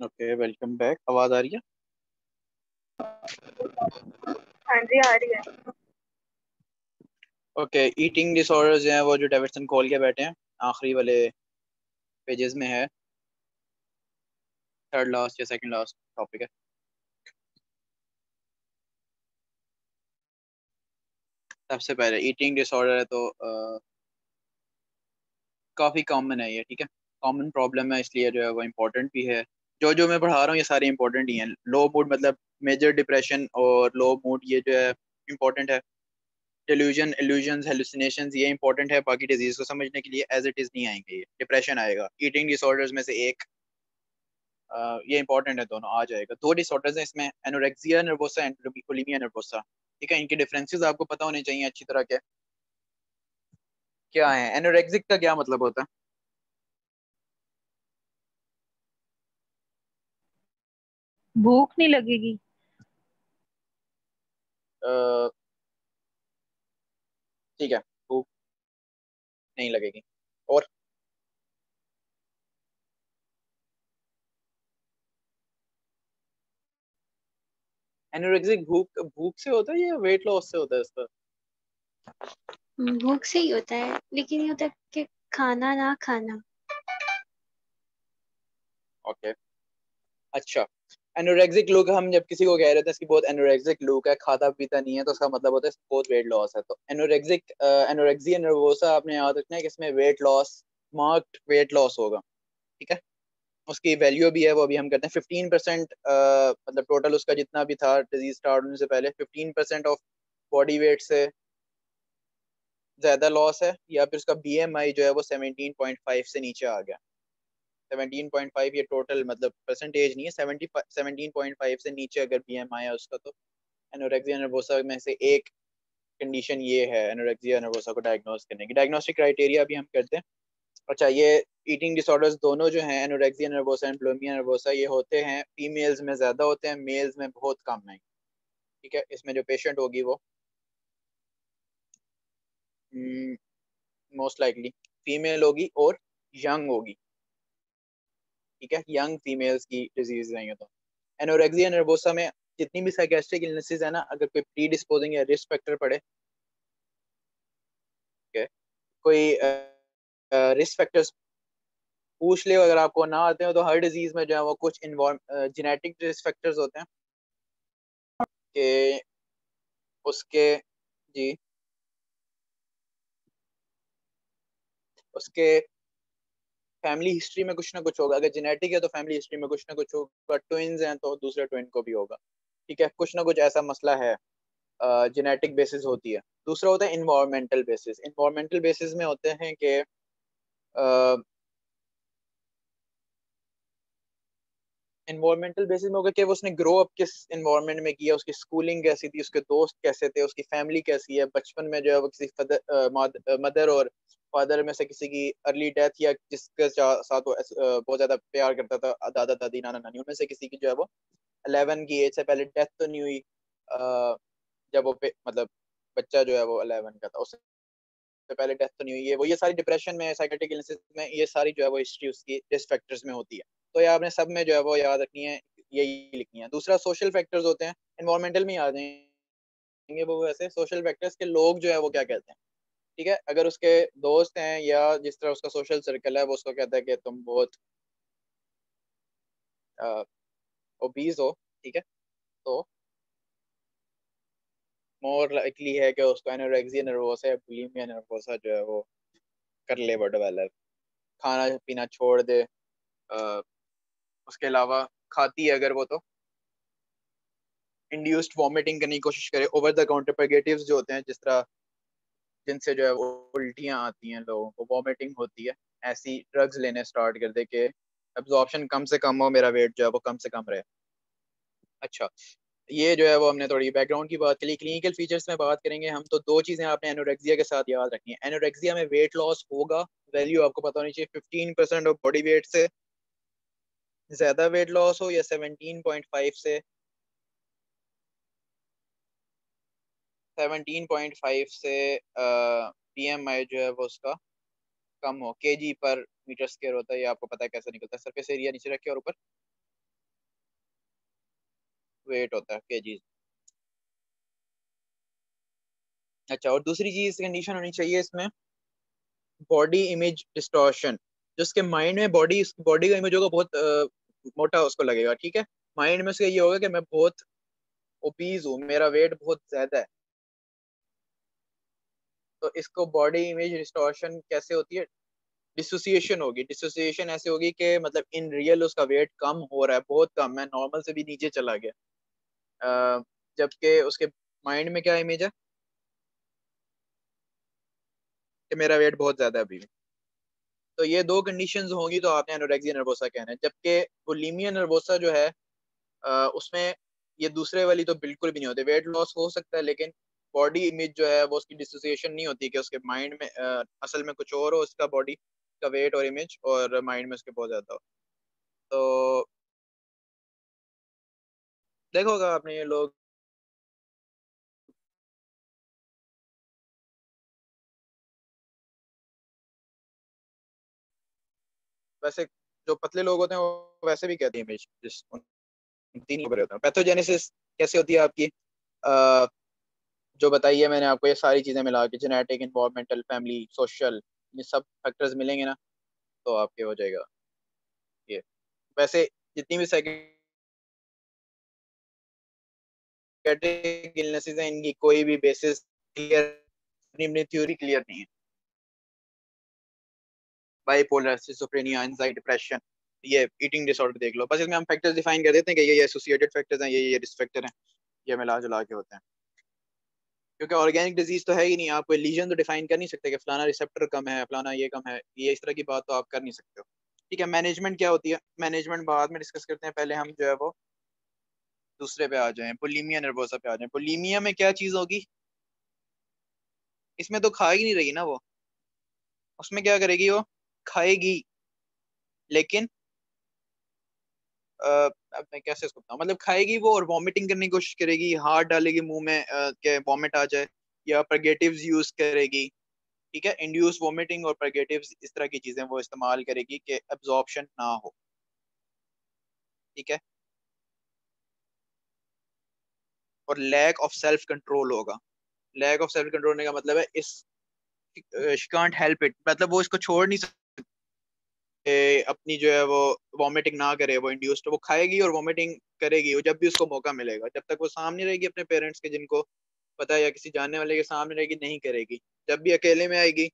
Okay, welcome back. आवाज आ रही है? हाँ जी, आ रही है। ओके, ईटिंग डिसऑर्डर्स हैं वो जो डेविडसन खोल के बैठे हैं, आखिरी वाले पेजेस में है। थर्ड लास्ट या सेकंड लास्ट टॉपिक है। सबसे पहले ईटिंग डिसऑर्डर है तो काफ़ी कॉमन है ये, ठीक है। कॉमन प्रॉब्लम है, इसलिए जो है वो इम्पोर्टेंट भी है। जो जो मैं पढ़ा रहा हूँ ये सारे इंपॉर्टेंट ही हैं। लो मूड मतलब मेजर डिप्रेशन और लो मूड, ये जो है इम्पोर्टेंट है। डिल्यूजन, इल्यूजन्स, हेलुसिनेशंस, ये इंपॉर्टेंट है बाकी डिजीज को समझने के लिए। एज इट इज नहीं आएंगे, ये डिप्रेशन आएगा। ईटिंग डिसऑर्डर्स में से एक, ये इंपॉर्टेंट है, दोनों आ जाएगा। दो डिसऑर्डर्स हैं इसमें, anorexia nervosa and bulimia nervosa. ठीक है, इनके डिफरेंसेस आपको पता होने चाहिए अच्छी तरह के। क्या है एनोरेक्सिक का, क्या मतलब होता भूख नहीं लगेगी। है? ठीक है, भूख नहीं लगेगी। और एनोरेक्सिक भूख भूख से होता है या वेट लॉस से होता है इसका? भूख से ही होता है, लेकिन ये होता है कि खाना ना खाना। ओके, अच्छा। एनोरेक्सिक लुक, हम जब किसी को कह रहे थे इसकी बहुत एनोरेक्सिक लुक है, खाता पीता नहीं है, तो उसका मतलब होता है इसको बहुत वेट लॉस है। तो एनोरेक्सिक एनोरेक्सिया नर्वोसा आपने याद रखना है कि इसमें weight loss, marked weight loss होगा। ठीक है, उसकी वैल्यू भी है, वो अभी हम करते हैं 15%। मतलब टोटल उसका जितना भी था डिजीज स्टार्ट होने से पहले, 15% ऑफ बॉडी वेट से ज्यादा लॉस है, या फिर उसका बीएमआई जो है वो 17.5 से नीचे आ गया। 17.5 ये टोटल मतलब परसेंटेज नहीं है, 17.5 से नीचे अगर बीएमआई है उसका, तो एनोरेक्सिया नर्वोसा में से एक कंडीशन ये है एनोरेक्सिया नर्वोसा को डायग्नोस करने की। डायग्नोस्टिक क्राइटेरिया भी हम करते हैं। अच्छा, ये ईटिंग डिसऑर्डर्स दोनों जो हैं, anorexia nervosa and bulimia nervosa, ये होते हैं फीमेल्स में ज्यादा होते हैं, मेल्स में बहुत कम है। ठीक है, इसमें जो पेशेंट होगी वो मोस्ट लाइकली फीमेल होगी और यंग होगी। ठीक है, यंग फीमेल्स की डिजीज है ये तो। एनोरेक्सिया नर्वोसा में जितनी भी साइकेस्ट्रिक इलनेसेस है ना, अगर कोई प्री डिस्पोजिंग या रिस्क फैक्टर पड़े, ठीक है, कोई रिस्क फैक्टर्स पूछ ले अगर आपको ना आते हो, तो हर डिजीज में जो है वो कुछ जेनेटिक रिस्क फैक्टर्स होते हैं कि उसके, जी, उसके फैमिली हिस्ट्री में कुछ ना कुछ होगा। अगर जेनेटिक है तो फैमिली हिस्ट्री में कुछ ना कुछ होगा। ट्विन्स हैं तो दूसरे ट्विन को भी होगा। ठीक है, कुछ ना कुछ ऐसा मसला है, जेनेटिक बेसिस होती है। दूसरा होता है इन्वायरमेंटल बेसिस। इन्वायरमेंटल बेसिस में होते हैं कि इन्वायरमेंटल बेसिस में होगा कि वो उसने ग्रो अप किस इन्वायरमेंट में किया, उसकी स्कूलिंग कैसी थी, उसके दोस्त कैसे थे, उसकी फैमिली कैसी है, बचपन में जो है वो किसी मदर और फादर में से किसी की अर्ली डेथ, या जिसके साथ वो बहुत ज्यादा प्यार करता था, दादा दादी नाना नानी, उनमें से किसी की जो है वो 11 की एज से पहले डेथ तो नहीं हुई। जब वो मतलब बच्चा जो है वो 11 का था, उससे पहले डेथ तो नहीं हुई है वो। ये सारी डिप्रेशन में, साइकेट्रिक इलनेसेस में, ये सारी जो है वो हिस्ट्री उसकी रिस्क फैक्टर्स में होती है। तो ये आपने सब में जो है वो याद रखनी है, यही लिखनी है। दूसरा सोशल फैक्टर्स होते हैं, इन्वायरमेंटल में याद रहेंगे वो। वैसे सोशल फैक्टर्स के लोग जो है वो क्या कहते हैं। ठीक है, अगर उसके दोस्त हैं या जिस तरह उसका सोशल सर्कल है, वो उसको कहता है कि तुम बहुत ओबीज हो, ठीक है, तो मोर लाइकली है कि उसको एनोरेक्सिया नर्वोसा या बुलिमिया नर्वोसा जो है वो कर ले, वो डेवलप। खाना पीना छोड़ दे, उसके अलावा खाती है अगर वो, तो इंड्यूस्ड वॉमिटिंग करने की कोशिश करे। ओवर द काउंटर पेगेटिव्स जो होते हैं, जिस तरह जिनसे जो है वो उल्टियाँ आती हैं, लोगों को वॉमिटिंग होती है, ऐसी ड्रग्स लेने स्टार्ट कर दे के एब्जॉर्प्शन कम से कम हो, मेरा वेट जो है वो कम से कम रहे। अच्छा, ये जो है वो हमने थोड़ी बैकग्राउंड की बात करी। क्लिनिकल फीचर्स में बात करेंगे हम, तो दो चीजें आपने एनोरेक्सिया के साथ याद रखनी है। एनोरेक्सिया में वेट लॉस होगा, वैल्यू आपको पता होनी चाहिए, 15% ऑफ बॉडी वेट से ज्यादा वेट लॉस हो, या 17.5 से 17.5 से बीएमआई जो है वो उसका कम हो। केजी पर मीटर स्क्वायर होता है, ये आपको पता है कैसे निकलता है। सरफेस एरिया नीचे रखे और ऊपर वेट होता है केजीज। अच्छा, और दूसरी चीज कंडीशन होनी चाहिए इसमें, बॉडी इमेज डिस्टॉर्शन। जो उसके माइंड में बॉडी बॉडी का इमेज होगा बहुत मोटा उसको लगेगा, ठीक है। माइंड में उसका ये होगा कि मैं बहुत ओबीज हूँ, मेरा वेट बहुत ज्यादा है। तो इसको बॉडी इमेज डिस्टॉर्शन कैसे होती है? डिसोसिएशन होगी। डिसोसिएशन ऐसे होगी कि मतलब इन रियल उसका वेट कम हो रहा है, बहुत कम है, नॉर्मल से भी नीचे चला गया, जबकि उसके माइंड में क्या इमेज है कि मेरा वेट बहुत ज्यादा है अभी भी। तो ये दो कंडीशंस होंगी तो आपने एनोरेक्सिया नर्वोसा कहना है। जबकि बुलिमिया नर्वोसा जो है उसमें ये दूसरे वाली तो बिल्कुल भी नहीं होती। वेट लॉस हो सकता है लेकिन बॉडी इमेज जो है वो उसकी डिसोसिएशन नहीं होती कि उसके माइंड में असल में कुछ और हो, उसका बॉडी का वेट और इमेज, और माइंड में उसके बहुत ज्यादा हो। तो देखा होगा आपने ये लोग वैसे, जो पतले लोग होते हैं वो वैसे भी कहते हैं इमेज जिस तीन लोग होते हैं। पैथोजेनेसिस कैसे होती है आपकी? अ, जो बताइए मैंने आपको, ये सारी चीजें मिला के जेनेटिक, इन्वायरमेंटल, फैमिली, सोशल, ये सब फैक्टर्स मिलेंगे ना तो आपके हो जाएगा ये। वैसे जितनी भी साइकेट्रिक इलनेसेस हैं इनकी कोई भी बेसिस क्लियर, अपनी अपनी थ्योरी क्लियर नहीं है। बाइपोलर, सिजोफ्रेनिया, एंजाइटी, डिप्रेशन, ये ईटिंग डिसऑर्डर देख लो, बस इसमें हम फैक्टर्स डिफाइन कर देते हैं कि ये एसोसिएटेड फैक्टर्स हैं, ये रिस्क फैक्टर हैं, ये मिला जुला के होते हैं। क्योंकि ऑर्गेनिक डिजीज तो है ही नहीं, आप कोई लीजन तो डिफाइन कर नहीं सकते कि फलाना रिसेप्टर कम है, फलाना ये कम है, ये इस तरह की बात तो आप कर नहीं सकते हो। ठीक है, मैनेजमेंट क्या होती है? मैनेजमेंट बाद में डिस्कस करते हैं, पहले हम जो है वो दूसरे पे आ जाएं, बुलिमिया नर्वोसा पे आ जाएं। बुलिमिया में क्या चीज होगी? इसमें तो खा ही नहीं रही ना वो, उसमें क्या करेगी वो? खाएगी, लेकिन अब मैं कैसे इसको बताऊं, मतलब खाएगी वो और वॉमिटिंग करने की कोशिश करेगी, हाथ डालेगी मुंह में के वॉमिट आ जाए, या परगेटिव्स यूज करेगी। ठीक है, इंड्यूस वॉमिटिंग और परगेटिव्स, इस तरह की चीजें वो इस्तेमाल करेगी कि एब्जॉर्प्शन ना हो। ठीक है, और लैक ऑफ सेल्फ कंट्रोल होगा। लैक ऑफ सेल्फ कंट्रोल होने का मतलब है इस शी कांट हेल्प इट, मतलब वो इसको छोड़ नहीं अपनी जो है वो वॉमिटिंग ना करे, वो इंड्यूस्ड वो खाएगी और वॉमिटिंग करेगी, वो जब भी उसको मौका मिलेगा, जब तक वो सामने रहेगी अपने पेरेंट्स के जिनको पता है या किसी जानने वाले के सामने रहेगी नहीं करेगी। जब भी अकेले में आएगी,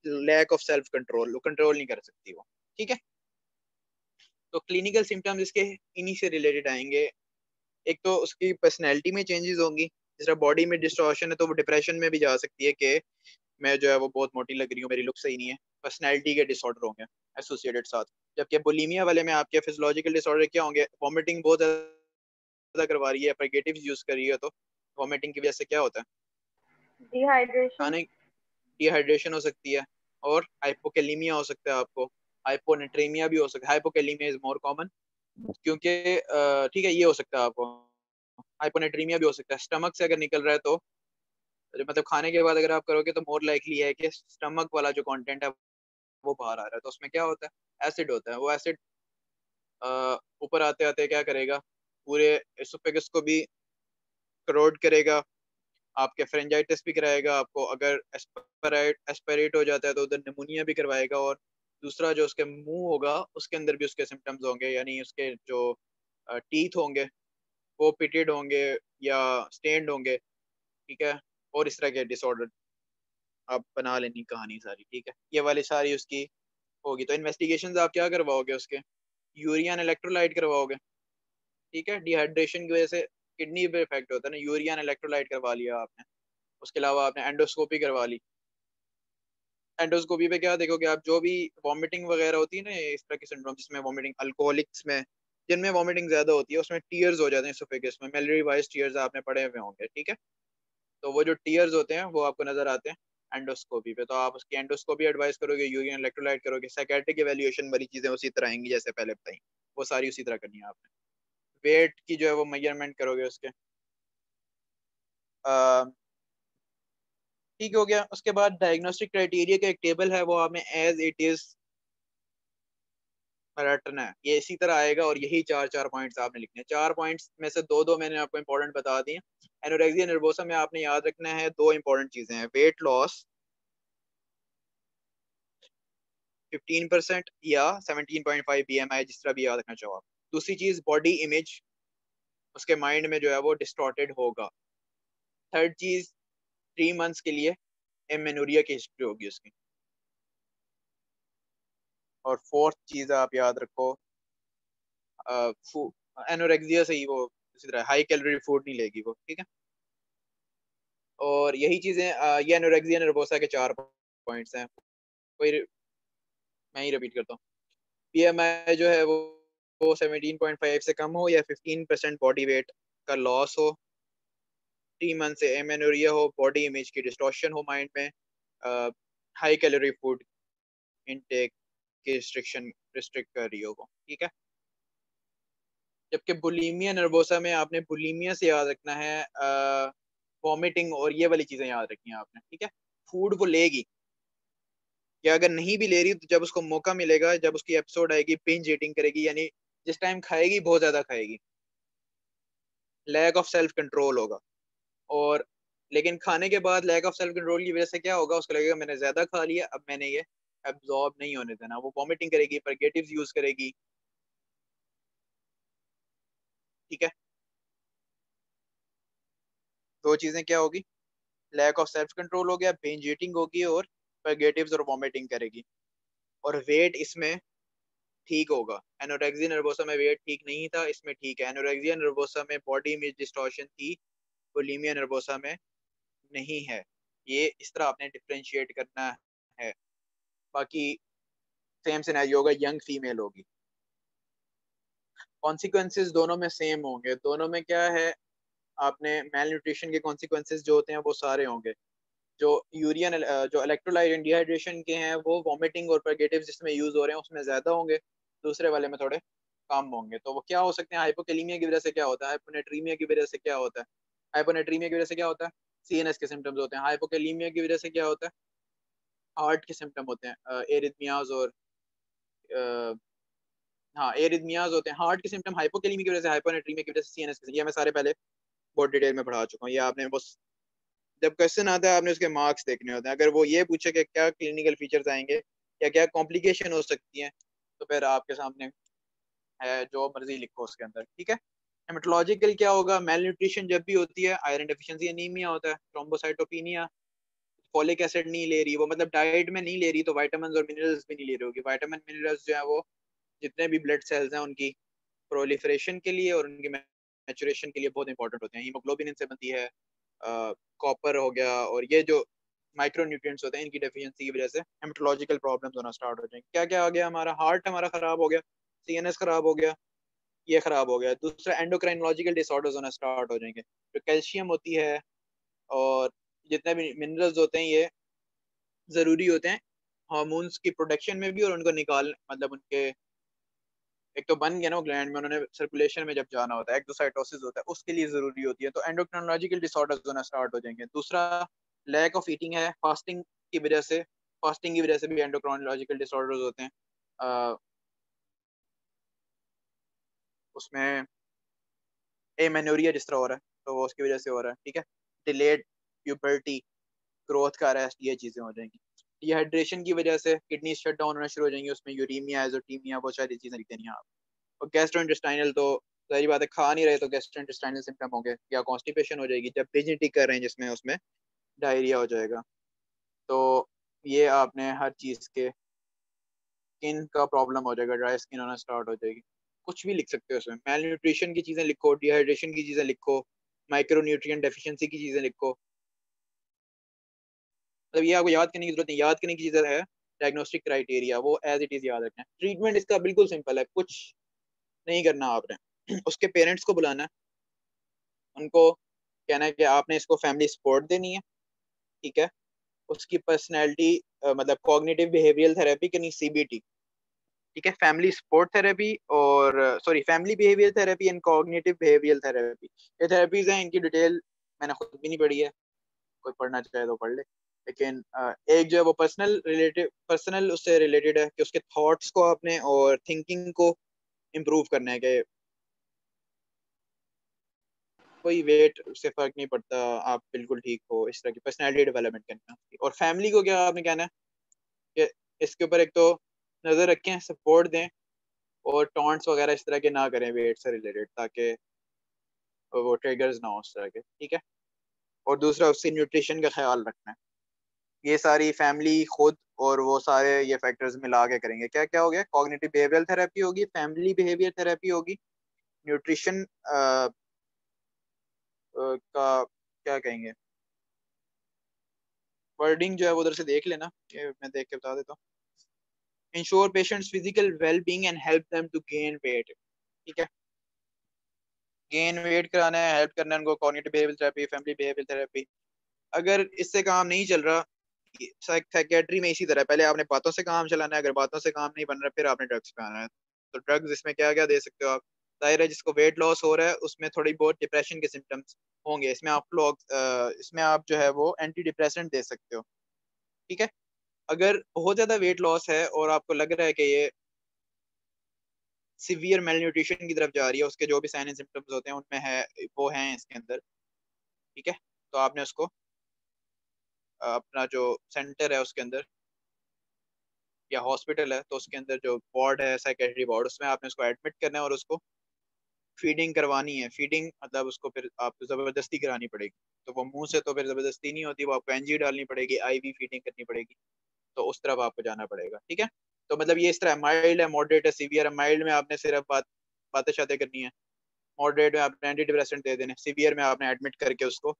लैक ऑफ सेल्फ कंट्रोल, वो कंट्रोल नहीं कर सकती वो। ठीक है, तो क्लिनिकल सिम्टम्स इसके इन्हीं से रिलेटेड आएंगे। एक तो उसकी पर्सनैलिटी में चेंजेस होंगी, जिस तरह बॉडी में डिस्टॉर्शन है तो वो डिप्रेशन में भी जा सकती है कि मैं जो है वो बहुत मोटी लग रही हूँ, मेरी लुक सही नहीं है। पर्सनैलिटी के डिसऑर्डर होंगे एसोसिएटेड साथ। जबकि बुलिमिया वाले में आपके फिजियोलॉजिकल डिसऑर्डर क्या होंगे? वॉमिटिंग बहुत ज्यादा करवा रही है, एप्लीकेटिव्स यूज कर रही है, तो वॉमिटिंग की वजह से क्या होता है? डिहाइड्रेशन। खाने, डिहाइड्रेशन हो सकती है, और हाइपोकेलीमिया हो सकता है आपको, हाइपोनेट्रीमिया भी हो सकता है। हाइपोकेलीमिया इज मोर कॉमन, क्योंकि ठीक है ये हो सकता है आपको। हाइपोनेट्रीमिया भी हो सकता है, स्टमक से अगर निकल रहा है तो, मतलब खाने के बाद अगर आप करोगे तो मोर लाइकली है कि स्टमक वाला जो कंटेंट है वो बाहर आ रहा है। तो उसमें क्या होता है? एसिड होता है। वो एसिड ऊपर आते आते क्या करेगा? पूरे एसोफेगस को भी करोड करेगा, आपके फ्रेंजाइटिस भी कराएगा आपको, अगर एस्पिरेट हो जाता है तो उधर निमोनिया भी करवाएगा, और दूसरा जो उसके मुंह होगा उसके अंदर भी उसके सिम्टम्स होंगे, यानी उसके जो टीथ होंगे वो पिटेड होंगे या स्टेन्ड होंगे। ठीक है, और इस तरह के डिसऑर्डर आप बना लेनी कहानी सारी। ठीक है, ये वाली सारी उसकी होगी। तो इन्वेस्टिगेशन आप क्या करवाओगे उसके? यूरियन इलेक्ट्रोलाइट करवाओगे। ठीक है, डिहाइड्रेशन की वजह से किडनी पे इफेक्ट होता है ना, यूरियन इलेक्ट्रोलाइट करवा लिया आपने। उसके अलावा आपने एंडोस्कोपी करवा ली। एंडोस्कोपी पे क्या देखोगे आप? जो भी वॉमिटिंग वगैरह होती है ना, इस तरह की सिंड्रोम जिसमें वॉमिटिंग, अल्कोहलिक्स में जिनमें वॉमिटिंग ज्यादा होती है उसमें टीयर्स हो जाते हैं एसोफेगस में, मेलरी वाइज टीयर्स आपने पढ़े हुए होंगे। ठीक है, तो वो जो टीयर्स होते हैं वो आपको नजर आते हैं एंडोस्कोपी पे। तो आप उसकी एंडोस्कोपी एडवाइस करोगे, यूरिन इलेक्ट्रोलाइट करोगे, साइकेट्रिक एवेल्युएशन वाली चीजें उसी तरह आएंगी जैसे पहले बताई, वो सारी उसी तरह करनी है आपने। वेट की जो है वो मेजरमेंट करोगे उसके। ठीक हो गया। उसके बाद डायग्नोस्टिक क्राइटेरिया का एक टेबल है, वो आपने एज इट इज रटना है, ये इसी तरह आएगा और यही 4 पॉइंट्स आपने लिखने हैं। 4 पॉइंट्स में से दो मैंने आपको इंपॉर्टेंट बता दिए। एनोरेक्सिया नर्वोसा में आपने याद रखना है 2 इंपॉर्टेंट चीजें हैं, वेट लॉस 15% या 17.5 BMI, जिस तरह भी याद रखना चाहो आप। दूसरी चीज बॉडी इमेज उसके माइंड में जो है वो डिस्टॉर्टेड होगा। थर्ड चीज 3 मंथ्स के लिए एमेनोरिया की हिस्ट्री होगी उसकी। और फोर्थ चीज आप याद रखो, एनोरेक्सिया से ही वो इसी तरह हाई कैलोरी फूड नहीं लेगी वो, ठीक है। और यही चीजें ये एनोरेक्सिया नर्वोसा के 4 पॉइंट्स हैं। कोई मैं ही रिपीट करता हूँ। बीएमआई जो है वो 17.5 से कम हो या 15% बॉडी वेट का लॉस हो, 3 मंथ से एमेनोरिया हो, बॉडी इमेज की डिस्टॉर्शन हो माइंड में, हाई कैलोरी फूड इनटेक की रिस्ट्रिक्ट कर रही हो वो, ठीक है। जबकि बुलीमिया नर्वोसा में आपने बुलीमिया से याद रखना है वॉमिटिंग और ये वाली चीजें याद रखनी है आपने, ठीक है। फूड वो लेगी, या अगर नहीं भी ले रही तो जब उसको मौका मिलेगा, जब उसकी एपिसोड आएगी, बिंज ईटिंग करेगी, यानी जिस टाइम खाएगी बहुत ज्यादा खाएगी, लैक ऑफ सेल्फ कंट्रोल होगा। और लेकिन खाने के बाद लैक ऑफ सेल्फ कंट्रोल की वजह से क्या होगा, उसको लगेगा मैंने ज्यादा खा लिया, अब मैंने ये एब्जॉर्ब नहीं होने देना, वो वॉमिटिंग करेगी, परगेटिव्स यूज करेगी, ठीक है। दो चीजें क्या होगी, लैक ऑफ सेल्फ कंट्रोल हो गया, बिंज ईटिंग होगी, और परगेटिव्स और वॉमिटिंग करेगी। और वेट इसमें ठीक होगा। एनोरेक्सिया नर्वोसा में वेट ठीक नहीं था, इसमें ठीक है। एनोरेक्सिया नर्वोसा में बॉडी इमेज डिस्टॉर्शन थी, बुलिमिया नर्वोसा में नहीं है। ये इस तरह आपने डिफरेंशिएट करना है। बाकी सेम सिनेरियो होगा, यंग फीमेल होगी, कॉन्सिक्वेंसेस दोनों में सेम होंगे। दोनों में क्या है, आपने मेल न्यूट्रिशन के कॉन्सिक्वेंसेस जो होते हैं वो सारे होंगे। जो यूरियन जो इलेक्ट्रोलाइट एंड डिहाइड्रेशन के हैं वो वॉमिटिंग और परगेटिव जिसमें यूज हो रहे हैं उसमें ज्यादा होंगे, दूसरे वाले में थोड़े कम होंगे। तो वो क्या हो सकते हैं, हाइपोकैलीमिया की वजह से क्या होता है, हाइपोनेट्रीमिया की वजह से क्या होता है, हाइपोनेट्रीमिया की वजह से क्या होता है, सीएनएस के सिम्टम्स होते हैं। हाइपोकैलीमिया की वजह से क्या होता है, हार्ट के सिम्टम होते हैं, एरिथमियाज और हाँ एरिथमियाज होते हैं। हार्ट के सिम्टम हाइपोकैलीमिया की वजह से, हाइपोनेट्रीमिया की वजह से, सीएनएस के, ये मैं सारे पहले बहुत डिटेल में पढ़ा चुका हूँ। ये आपने बस जब क्वेश्चन आता है आपने उसके मार्क्स देखने होते हैं। अगर वो ये पूछे कि क्या क्लिनिकल फीचर्स आएंगे या क्या कॉम्प्लिकेशन हो सकती हैं, तो फिर आपके सामने है, जो मर्जी लिखो उसके अंदर, ठीक है। हेमेटोलॉजिकल क्या होगा, मेल न्यूट्रिशन जब भी होती है, आयरन डेफिशिएंसी एनीमिया होता है, थ्रोम्बोसाइटोपिनिया, फॉलिक एसिड नहीं ले रही वो, मतलब डाइट में नहीं ले रही, तो वाइटामिन और मिनरल्स भी नहीं ले रही होगी। वाइटामिन मिनरल्स जो है वो जितने भी ब्लड सेल्स हैं उनकी प्रोलिफरेशन के लिए और उनकी मैचुरेशन के लिए बहुत इंपॉर्टेंट होते हैं। हीमोग्लोबिन इनसे बनती है, कॉपर हो गया, और ये जो माइक्रो न्यूट्रिएंट्स होते हैं इनकी डेफिशिएंसी की वजह से हेमेटोलॉजिकल प्रॉब्लम्स होना स्टार्ट हो जाएंगे। क्या क्या आ गया, हमारा हार्ट हमारा खराब हो गया, सीएनएस खराब हो गया, ये खराब हो गया। दूसरा एंडोक्राइनोलॉजिकल डिसऑर्डर्स होना स्टार्ट हो जाएंगे। जो कैल्शियम होती है और जितने भी मिनरल्स होते हैं ये जरूरी होते हैं हार्मोन्स की प्रोडक्शन में भी, और उनको निकाल मतलब उनके एक तो बन गया ना ग्लैंड में, उन्होंने सर्कुलेशन में जब जाना होता है, एक्टोसाइटोसिस होता है, उसके लिए जरूरी होती है। तो एंडोक्राइनोलॉजिकल डिसऑर्डर्स होना स्टार्ट हो जाएंगे। दूसरा लैक ऑफ ईटिंग है, फास्टिंग की वजह से, फास्टिंग की वजह से भी एंडोक्राइनोलॉजिकल डिसऑर्डर्स होते हैं। उसमें एमेनोरिया जिस तरह हो रहा है तो वो उसकी वजह से हो रहा है, ठीक है। डिलेड प्यूबर्टी, ग्रोथ का अरेस्ट, ये चीजें हो जाएंगी। डिहाइड्रेशन की वजह से किडनी शट डाउन होना शुरू हो जाएंगी, उसमें यूरीमिया, एजोटीमिया, बहुत सारी चीजें लिख देनी हैं आप। और गैस्ट्रोइंटेस्टाइनल तो जाहिर बात है, खा नहीं रहे तो गैस्ट्रोइंटेस्टाइनल सिम्टम होंगे, या कॉन्स्टिपेशन हो जाएगी। जब बिजनेटिक कर रहे हैं जिसमें, उसमें डायरिया हो जाएगा। तो ये आपने हर चीज के, स्किन का प्रॉब्लम हो जाएगा, ड्राई स्किन होना स्टार्ट हो जाएगी। कुछ भी लिख सकते हो उसमें, मेल न्यूट्रिशन की चीजें लिखो, डिहाइड्रेशन की चीजें लिखो, माइक्रो न्यूट्रिएंट डेफिशिएंसी की चीजें लिखो। मतलब ये आपको याद करने की जरूरत नहीं, याद करने की चीजें है डायग्नोस्टिक क्राइटेरिया, वो एज इट इज याद रखना है। ट्रीटमेंट इसका बिल्कुल सिंपल है, कुछ नहीं करना आपने उसके पेरेंट्स को बुलाना है, उनको कहना है कि आपने इसको फैमिली सपोर्ट देनी है, ठीक है। उसकी पर्सनैलिटी मतलब कॉग्निटिव बिहेवियरल थेरेपी करनी, सीबीटी, ठीक है। फैमिली सपोर्ट थेरेपी और sorry family behaviour therapy and cognitive behavioural therapy, ये थेरेपीज हैं, इनकी डिटेल मैंने खुद भी नहीं पढ़ी है, कोई पढ़ना चाहे तो पढ़ ले। लेकिन एक जो है वो पर्सनल उससे रिलेटेड है कि उसके थॉट्स को आपने और थिंकिंग को इम्प्रूव करना है कि कोई वेट से फर्क नहीं पड़ता, आप बिल्कुल ठीक हो, इस तरह की पर्सनैलिटी डेवलपमेंट करना है। और फैमिली को क्या आपने कहना है कि इसके ऊपर एक तो नज़र रखें, सपोर्ट दें, और टॉन्ट्स वगैरह इस तरह के ना करें वेट से रिलेटेड, ताकि वो ट्रिगर्स ना हो उस तरह के, ठीक है। और दूसरा उसकी न्यूट्रिशन का ख्याल रखना है। ये सारी फैमिली खुद और वो सारे ये फैक्टर्स मिला के करेंगे। क्या क्या हो गया, कॉग्निटिव बिहेवियरल थेरेपी होगी, फैमिली बिहेवियर थेरेपी होगी, न्यूट्रिशन का क्या कहेंगे, वर्डिंग जो है वो उधर से देख लेना, ये मैं देख के बता देता हूँ। Ensure patients physical well being and help them to gain weight, ठीक है। गेन वेट कराना है, हेल्प करना है उनको, cognitive behaviour therapy, family behaviour therapy. अगर इससे काम नहीं चल रहा, साइकेट्री में इसी तरह पहले आपने बातों से काम चलाना है, अगर बातों से काम नहीं बन रहा फिर आपने ड्रग्स पे आना है। तो ड्रग्स इसमें क्या क्या दे सकते हो आप, जाहिर है जिसको वेट लॉस हो रहा है उसमें थोड़ी बहुत डिप्रेशन के सिम्टम्स होंगे, इसमें आप लोग इसमें आप जो है वो एंटी डिप्रेसेंट दे सकते हो, ठीक है। अगर बहुत ज्यादा वेट लॉस है और आपको लग रहा है कि ये सीवियर मेल न्यूट्रिशन की तरफ जा रही है, उसके जो भी साइन एंड सिम्टम्स होते हैं उनमें है, वो हैं इसके अंदर, ठीक है। तो आपने उसको अपना जो सेंटर है उसके अंदर या हॉस्पिटल है तो उसके अंदर जो वार्ड है साइकेट्री वार्ड, उसमें आपने उसको एडमिट करना है और उसको फीडिंग करवानी है। फीडिंग मतलब उसको फिर आपको जबरदस्ती करानी पड़ेगी, तो वो मुंह से तो फिर जबरदस्ती नहीं होती, वो आपको एनजी डालनी पड़ेगी, आईवी फीडिंग करनी पड़ेगी, तो उस तरफ आपको जाना पड़ेगा, ठीक है। तो मतलब ये इस तरह माइल्ड है, मॉडरेट है, सीवियर है। माइल्ड में आपने सिर्फ बातें शातें करनी है, मॉडरेट में आपने एंटी डिप्रेसेंट दे देने, सीवियर में आपने एडमिट करके उसको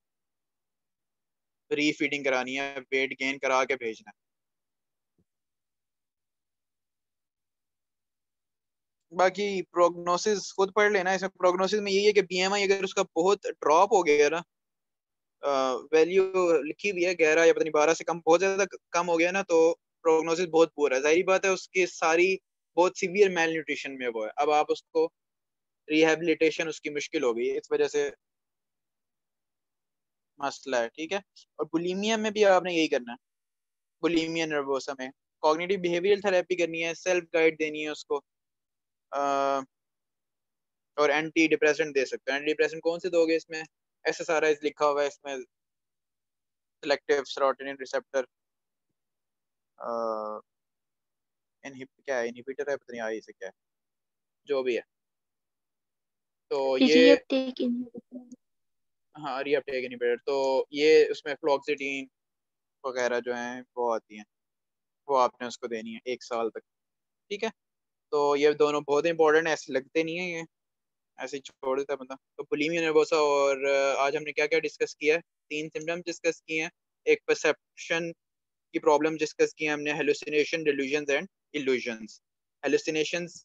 रीफीडिंग करानी है, वेट गेन करा के भेजना है। बाकी प्रोग्नोसिस खुद पढ़ लेना, इसमें प्रोग्नोसिस में यही है कि बीएमआई अगर उसका बहुत ड्रॉप हो गया ना, वैल्यू लिखी हुई है 11 या पता नहीं 12 से कम, बहुत ज्यादा कम हो गया ना, तो प्रोग्नोसिस बहुत पुअर है। जाहिर बात है उसकी सारी बहुत सीवियर मेल न्यूट्रिशन में वो है, अब आप उसको रिहेबिलिटेशन उसकी मुश्किल हो गई है, इस वजह से मसला है, ठीक है। और बुलीमिया में भी आपने यही करना है, बुलीमिया नर्वोसा में कॉग्निटिव बिहेवियरल थेरेपी करनी है, सेल्फ गाइड देनी है उसको, और एंटी डिप्रेसेंट दे सकते हैं। एंटी डिप्रेसेंट कौन से दोगे इसमें, एसएसआरआई लिखा हुआ है इसमें, सिलेक्टिव सेरोटोनिन रिसेप्टर क्या है, इनहिबिटर है, पता नहीं आई से क्या है, जो भी है। तो ये रीअपटेक इनहिबिटर। हाँ, रीअपटेक इनहिबिटर, तो ये उसमें फ्लोक्सिटीन वगैरह जो हैं वो आती हैं, वो आपने उसको देनी है 1 साल तक, ठीक है। तो ये दोनों बहुत इंपॉर्टेंट है, ऐसे लगते नहीं है ये, ऐसे ही छोड़ देता है बंदा। तो बुलिमिया नर्वोसा, और आज हमने क्या क्या डिस्कस किया है, 3 सिम्टम्स डिस्कस किए हैं, एक परसेप्शन की प्रॉब्लम डिस्कस की है हमने, hallucination, delusions and illusions. Hallucinations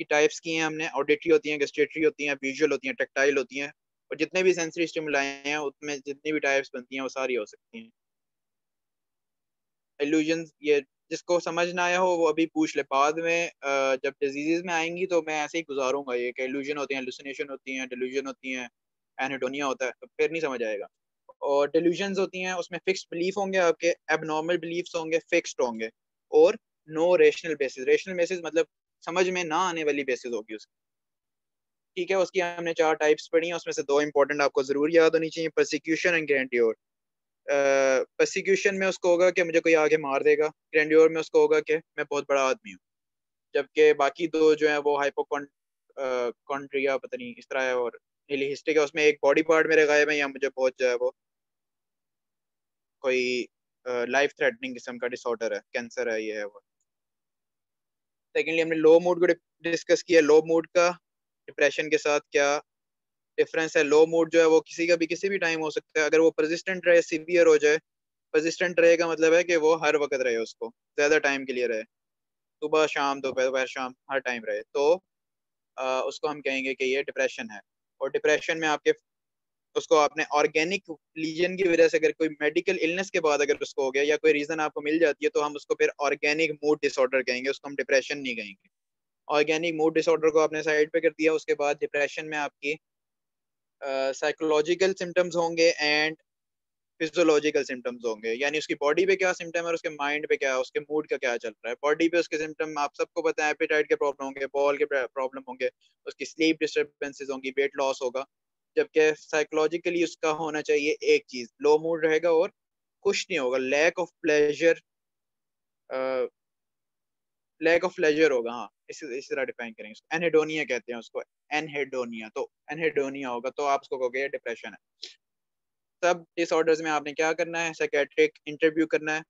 की टाइप्स की हैं हमने, ऑडिटरी होती हैं, गेस्टेटरी होती हैं, विजुअल होती हैं, टेक्टाइल होती हैं, और जितने भी सेंसरी स्टिमुलाई हैं उसमें जितनी भी टाइप्स बनती हैं वो सारी हो सकती हैं। इल्यूजन्स ये जिसको समझ ना आया हो वो अभी पूछ ले, बाद में जब डिजीजेज में आएंगी तो मैं ऐसे ही गुजारूंगा ये कि इल्यूजन होती हैं, हेलुसिनेशन होती हैं, डिल्यूजन होती हैं, एनेडोनिया होता है, तो फिर नहीं समझ आएगा। और डिल्यूजन्स होती हैं उसमें फिक्स्ड बिलीफ होंगे आपके, एबनॉर्मल बिलीफ्स होंगे, फिक्स्ड होंगे, और no rational basis. Rational basis मतलब समझ में ना आने वाली बेसिस होगी उसकी, ठीक है। उसकी हमने 4 टाइप्स पढ़ी हैं, उसमें से 2 इंपॉर्टेंट आपको जरूर याद होनी चाहिए, परसिक्यूशन एंड ग्रैंडियोर। परसिक्यूशन में उसको होगा कि मुझे कोई आगे मार देगा, ग्रैंडियोर में उसको होगा कि मैं बहुत बड़ा आदमी हूँ। जबकि बाकी 2 जो है वो हाइपोकॉन्ड्रिया पता नहीं इस तरह है, और निहिलिस्टिक है, उसमें एक बॉडी पार्ट मेरे गायब है या मुझे बहुत जो है वो कोई लाइफ थ्रेटनिंग किस्म का डिसऑर्डर है, कैंसर है, ये है वो। सेकेंडली हमने लो मूड को डिस्कस किया, लो मूड का डिप्रेशन के साथ क्या डिफरेंस है। लो मूड जो है वो किसी का भी किसी भी टाइम हो सकता है, अगर वो परसिस्टेंट रहे, सीवियर हो जाए। परसिस्टेंट रहे का मतलब है कि वो हर वक्त रहे, उसको ज्यादा टाइम के लिए रहे, सुबह शाम दोपहर शाम हर टाइम रहे, तो उसको हम कहेंगे कि ये डिप्रेशन है। और डिप्रेशन में आपके उसको आपने ऑर्गेनिक लीजन की वजह से, अगर कोई मेडिकल इलनेस के बाद अगर उसको हो गया या कोई रीजन आपको मिल जाती है, तो हम उसको फिर ऑर्गेनिक मूड डिसऑर्डर कहेंगे, उसको हम डिप्रेशन नहीं कहेंगे। ऑर्गेनिक मूड डिसऑर्डर को आपने साइड पे कर दिया, उसके बाद डिप्रेशन में आपकी साइकोलॉजिकल सिम्टम्स होंगे एंड फिजियोलॉजिकल सिम्टम्स होंगे, यानी उसकी बॉडी पे क्या सिम्टम है और उसके माइंड पे क्या है, उसके मूड का क्या चल रहा है। बॉडी पे उसके सिम्टम आप सबको पता है, एपेटाइट के प्रॉब्लम होंगे, बॉल के प्रॉब्लम होंगे, उसकी स्लीप डिस्टर्बेंसेस होंगी, वेट लॉस होगा। जबकि साइकोलॉजिकली उसका होना चाहिए एक चीज, लो मूड रहेगा और खुश नहीं होगा, लैक ऑफ प्लेजर होगा। हाँ, इस तरह डिफाइन करेंगे उसको, एनहेडोनिया कहते हैं उसको, एनहेडोनिया। तो एनहेडोनिया होगा तो आप उसको कहोगे डिप्रेशन है। सब डिसऑर्डर्स में आपने क्या करना है, साइकेट्रिक इंटरव्यू करना है,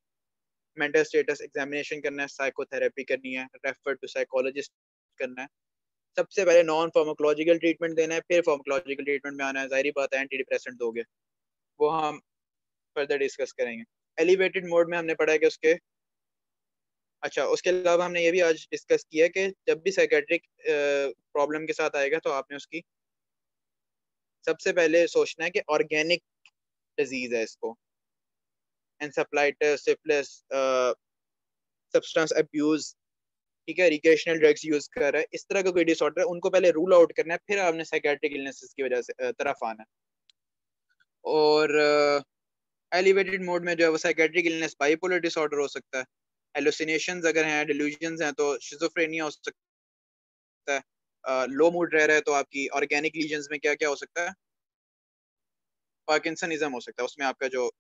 मेंटल स्टेटस एग्जामिनेशन करना है, साइकोथेरेपी करनी है, रेफर टू साइकोलॉजिस्ट करना है। सबसे पहले नॉन फार्माकोलॉजिकल ट्रीटमेंट देना है, फिर फार्माकोलॉजिकल ट्रीटमेंट में आना है। जाहिर बात है एंटी डिप्रेसेंट दोगे, वो हम फर्दर डिस्कस करेंगे। एलिवेटेड मोड में हमने पढ़ा है कि उसके, अच्छा उसके अलावा हमने ये भी आज डिस्कस किया है कि जब भी साइकेट्रिक प्रॉब्लम के साथ आएगा तो आपने उसकी सबसे पहले सोचना है कि ऑर्गेनिक डिजीज है इसको, एंसेफ्लाइटिस, सिफिलिस, सब्सटेंस अब्यूज, ठीक है, रिक्रिएशनल ड्रग्स यूज कर रहा है, इस तरह का कोई डिसऑर्डर है, उनको पहले रूल आउट करना है, फिर आपने साइकेट्रिक इलनेसेस की वजह से तरफ आना है। और एलिवेटेड मोड में जो है वो साइकेट्रिक इलनेस बाइपोलर डिसऑर्डर हो सकता है, हेलुसिनेशंस अगर हैं, डिल्यूजन्स हैं तो शिजोफ्रेनिया हो सकता है, लो मूड रह रहा है तो आपकी ऑर्गेनिक लीजन्स में क्या क्या हो सकता है, पार्किंसनिज्म हो सकता है, उसमें आपका जो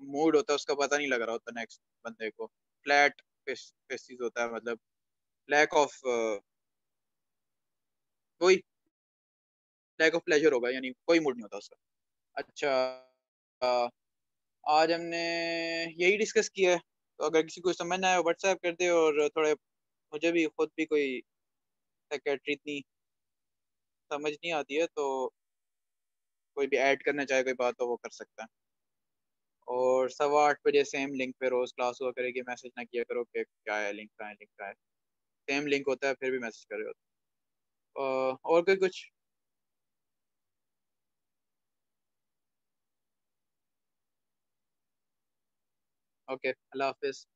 मूड होता है उसका पता नहीं लग रहा होता नेक्स्ट बंदे को, फ्लैट फेसिस होता है, मतलब लैक ऑफ, वही लैक ऑफ प्लेजर होगा, यानी कोई मूड नहीं होता उसका। अच्छा, अ, आज हमने यही डिस्कस किया है, तो अगर किसी को समझ ना आए व्हाट्सएप कर दे, और थोड़े मुझे भी खुद भी कोई सेक्रेटरी इतनी समझ नहीं आती है, तो कोई भी ऐड करना चाहे कोई बात तो वो कर सकता है। और 8:15 सेम लिंक पे रोज क्लास हुआ करेगी, मैसेज ना किया करो कि क्या है, लिंक का है, लिंक का है, सेम लिंक होता है फिर भी मैसेज कर रहे हो। और कोई कुछ? ओके, अल्लाह हाफिज।